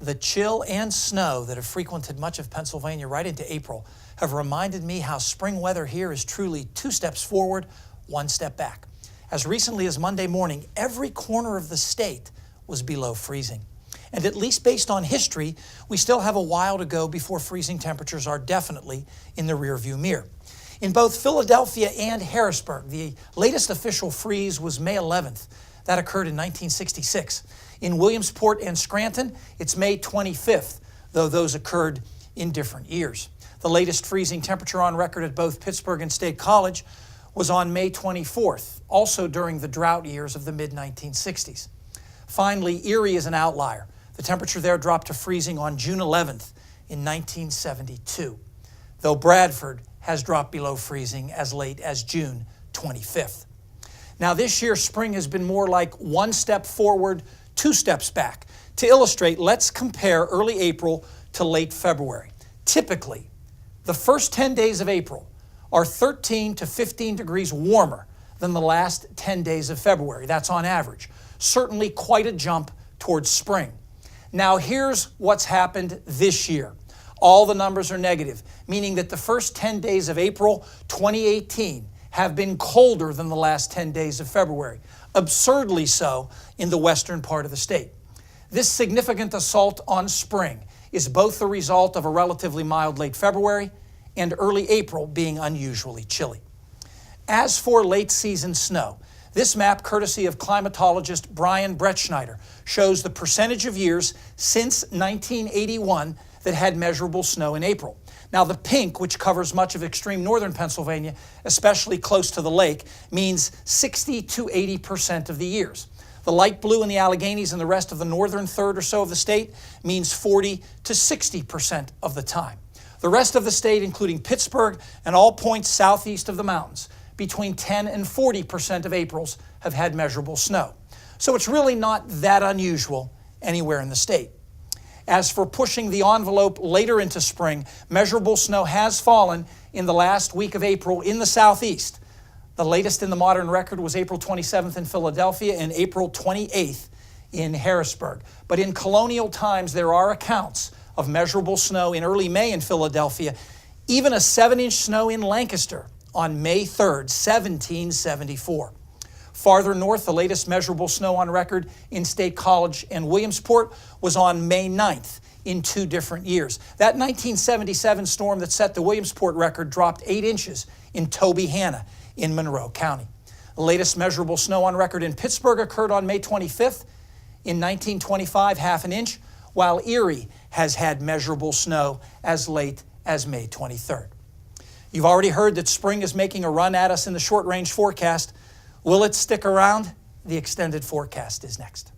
The chill and snow that have frequented much of Pennsylvania right into April have reminded me how spring weather here is truly 2 steps forward, 1 step back. As recently as Monday morning, every corner of the state was below freezing. And at least based on history, we still have a while to go before freezing temperatures are definitely in the rearview mirror. In both Philadelphia and Harrisburg, the latest official freeze was May 11th. That occurred in 1966. In Williamsport and Scranton, it's May 25th, though those occurred in different years. The latest freezing temperature on record at both Pittsburgh and State College was on May 24th, also during the drought years of the mid-1960s. Finally, Erie is an outlier. The temperature there dropped to freezing on June 11th in 1972, though Bradford has dropped below freezing as late as June 25th. Now this year, spring has been more like 1 step forward, 2 steps back. To illustrate, let's compare early April to late February. Typically, the first 10 days of April are 13 to 15 degrees warmer than the last 10 days of February. That's on average. Certainly quite a jump towards spring. Now here's what's happened this year. All the numbers are negative, meaning that the first 10 days of April 2018 have been colder than the last 10 days of February, absurdly so in the western part of the state. This significant assault on spring is both the result of a relatively mild late February and early April being unusually chilly. As for late season snow, this map, courtesy of climatologist Brian Brettschneider, shows the percentage of years since 1981 that had measurable snow in April. Now the pink, which covers much of extreme northern Pennsylvania, especially close to the lake, means 60 to 80% of the years. The light blue in the Alleghenies and the rest of the northern third or so of the state means 40 to 60% of the time. The rest of the state, including Pittsburgh and all points southeast of the mountains, between 10 and 40% of Aprils have had measurable snow. So it's really not that unusual anywhere in the state. As for pushing the envelope later into spring, measurable snow has fallen in the last week of April in the southeast. The latest in the modern record was April 27th in Philadelphia and April 28th in Harrisburg. But in colonial times, there are accounts of measurable snow in early May in Philadelphia, even a 7-inch snow in Lancaster on May 3rd, 1774. Farther north, the latest measurable snow on record in State College and Williamsport was on May 9th in 2 different years. That 1977 storm that set the Williamsport record dropped 8 inches in Tobyhanna in Monroe County. The latest measurable snow on record in Pittsburgh occurred on May 25th. In 1925, half an inch, while Erie has had measurable snow as late as May 23rd. You've already heard that spring is making a run at us in the short-range forecast. Will it stick around? The extended forecast is next.